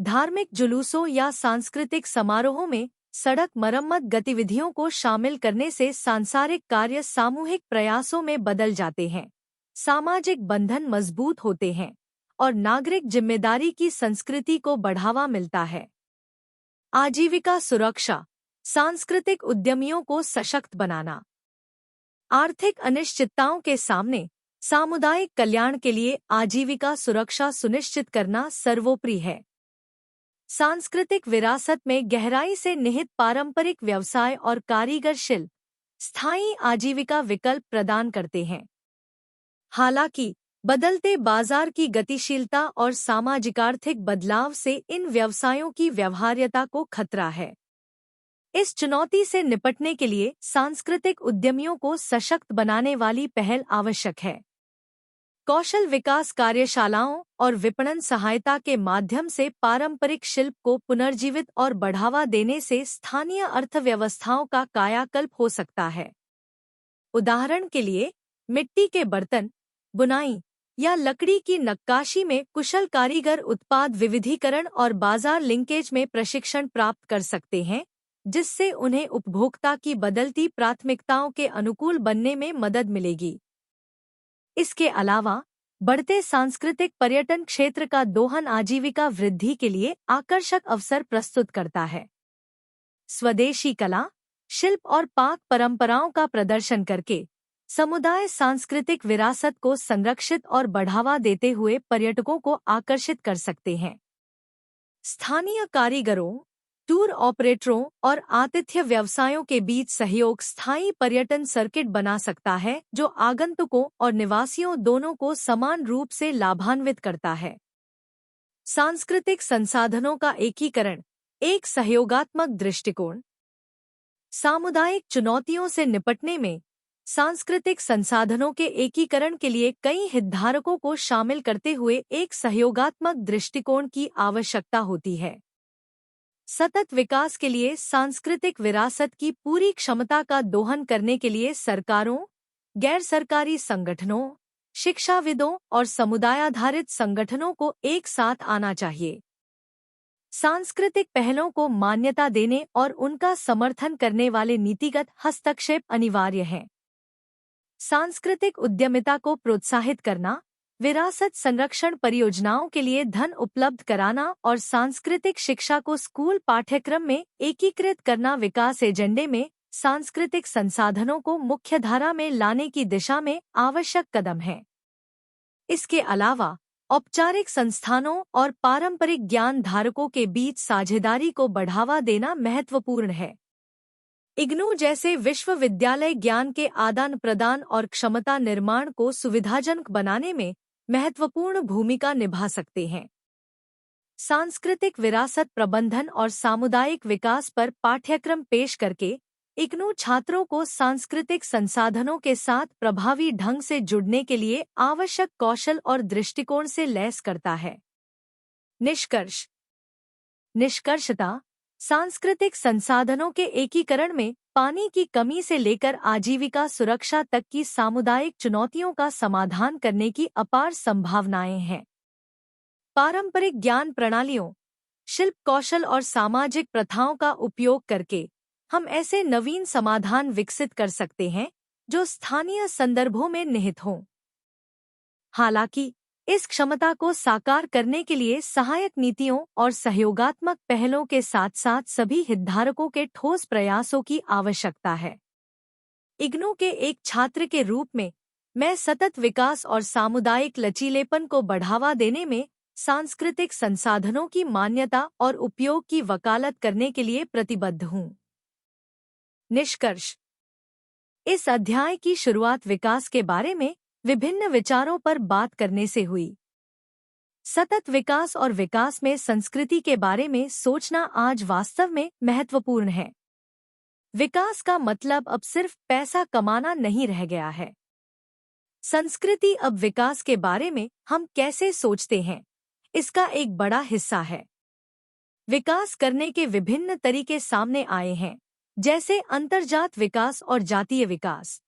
धार्मिक जुलूसों या सांस्कृतिक समारोहों में सड़क मरम्मत गतिविधियों को शामिल करने से सांसारिक कार्य सामूहिक प्रयासों में बदल जाते हैं, सामाजिक बंधन मजबूत होते हैं और नागरिक जिम्मेदारी की संस्कृति को बढ़ावा मिलता है। आजीविका सुरक्षा, सांस्कृतिक उद्यमियों को सशक्त बनाना। आर्थिक अनिश्चितताओं के सामने सामुदायिक कल्याण के लिए आजीविका सुरक्षा सुनिश्चित करना सर्वोपरि है। सांस्कृतिक विरासत में गहराई से निहित पारंपरिक व्यवसाय और कारीगर शिल्प स्थायी आजीविका विकल्प प्रदान करते हैं। हालांकि बदलते बाजार की गतिशीलता और सामाजिक-आर्थिक बदलाव से इन व्यवसायों की व्यवहार्यता को खतरा है। इस चुनौती से निपटने के लिए सांस्कृतिक उद्यमियों को सशक्त बनाने वाली पहल आवश्यक है। कौशल विकास कार्यशालाओं और विपणन सहायता के माध्यम से पारंपरिक शिल्प को पुनर्जीवित और बढ़ावा देने से स्थानीय अर्थव्यवस्थाओं का कायाकल्प हो सकता है। उदाहरण के लिए, मिट्टी के बर्तन, बुनाई या लकड़ी की नक्काशी में कुशल कारीगर उत्पाद विविधीकरण और बाजार लिंकेज में प्रशिक्षण प्राप्त कर सकते हैं, जिससे उन्हें उपभोक्ता की बदलती प्राथमिकताओं के अनुकूल बनने में मदद मिलेगी। इसके अलावा बढ़ते सांस्कृतिक पर्यटन क्षेत्र का दोहन आजीविका वृद्धि के लिए आकर्षक अवसर प्रस्तुत करता है। स्वदेशी कला, शिल्प और पाक परंपराओं का प्रदर्शन करके समुदाय सांस्कृतिक विरासत को संरक्षित और बढ़ावा देते हुए पर्यटकों को आकर्षित कर सकते हैं। स्थानीय कारीगरों, टूर ऑपरेटरों और आतिथ्य व्यवसायों के बीच सहयोग स्थायी पर्यटन सर्किट बना सकता है, जो आगंतुकों और निवासियों दोनों को समान रूप से लाभान्वित करता है। सांस्कृतिक संसाधनों का एकीकरण, एक सहयोगात्मक दृष्टिकोण। सामुदायिक चुनौतियों से निपटने में सांस्कृतिक संसाधनों के एकीकरण के लिए कई हितधारकों को शामिल करते हुए एक सहयोगात्मक दृष्टिकोण की आवश्यकता होती है। सतत विकास के लिए सांस्कृतिक विरासत की पूरी क्षमता का दोहन करने के लिए सरकारों, गैर सरकारी संगठनों, शिक्षाविदों और समुदाय आधारित संगठनों को एक साथ आना चाहिए। सांस्कृतिक पहलों को मान्यता देने और उनका समर्थन करने वाले नीतिगत हस्तक्षेप अनिवार्य हैं। सांस्कृतिक उद्यमिता को प्रोत्साहित करना, विरासत संरक्षण परियोजनाओं के लिए धन उपलब्ध कराना और सांस्कृतिक शिक्षा को स्कूल पाठ्यक्रम में एकीकृत करना विकास एजेंडे में सांस्कृतिक संसाधनों को मुख्यधारा में लाने की दिशा में आवश्यक कदम है। इसके अलावा औपचारिक संस्थानों और पारंपरिक ज्ञान धारकों के बीच साझेदारी को बढ़ावा देना महत्वपूर्ण है। इग्नू जैसे विश्वविद्यालय ज्ञान के आदान प्रदान और क्षमता निर्माण को सुविधाजनक बनाने में महत्वपूर्ण भूमिका निभा सकते हैं। सांस्कृतिक विरासत प्रबंधन और सामुदायिक विकास पर पाठ्यक्रम पेश करके इग्नू छात्रों को सांस्कृतिक संसाधनों के साथ प्रभावी ढंग से जुड़ने के लिए आवश्यक कौशल और दृष्टिकोण से लैस करता है। निष्कर्षतः सांस्कृतिक संसाधनों के एकीकरण में पानी की कमी से लेकर आजीविका सुरक्षा तक की सामुदायिक चुनौतियों का समाधान करने की अपार संभावनाएं हैं। पारंपरिक ज्ञान प्रणालियों, शिल्प कौशल और सामाजिक प्रथाओं का उपयोग करके हम ऐसे नवीन समाधान विकसित कर सकते हैं जो स्थानीय संदर्भों में निहित हों। हालांकि इस क्षमता को साकार करने के लिए सहायक नीतियों और सहयोगात्मक पहलों के साथ साथ सभी हितधारकों के ठोस प्रयासों की आवश्यकता है। इग्नू के एक छात्र के रूप में मैं सतत विकास और सामुदायिक लचीलेपन को बढ़ावा देने में सांस्कृतिक संसाधनों की मान्यता और उपयोग की वकालत करने के लिए प्रतिबद्ध हूँ। निष्कर्ष: इस अध्याय की शुरुआत विकास के बारे में विभिन्न विचारों पर बात करने से हुई। सतत विकास और विकास में संस्कृति के बारे में सोचना आज वास्तव में महत्वपूर्ण है। विकास का मतलब अब सिर्फ पैसा कमाना नहीं रह गया है। संस्कृति अब विकास के बारे में हम कैसे सोचते हैं, इसका एक बड़ा हिस्सा है। विकास करने के विभिन्न तरीके सामने आए हैं, जैसे अंतर्जात विकास और जातीय विकास।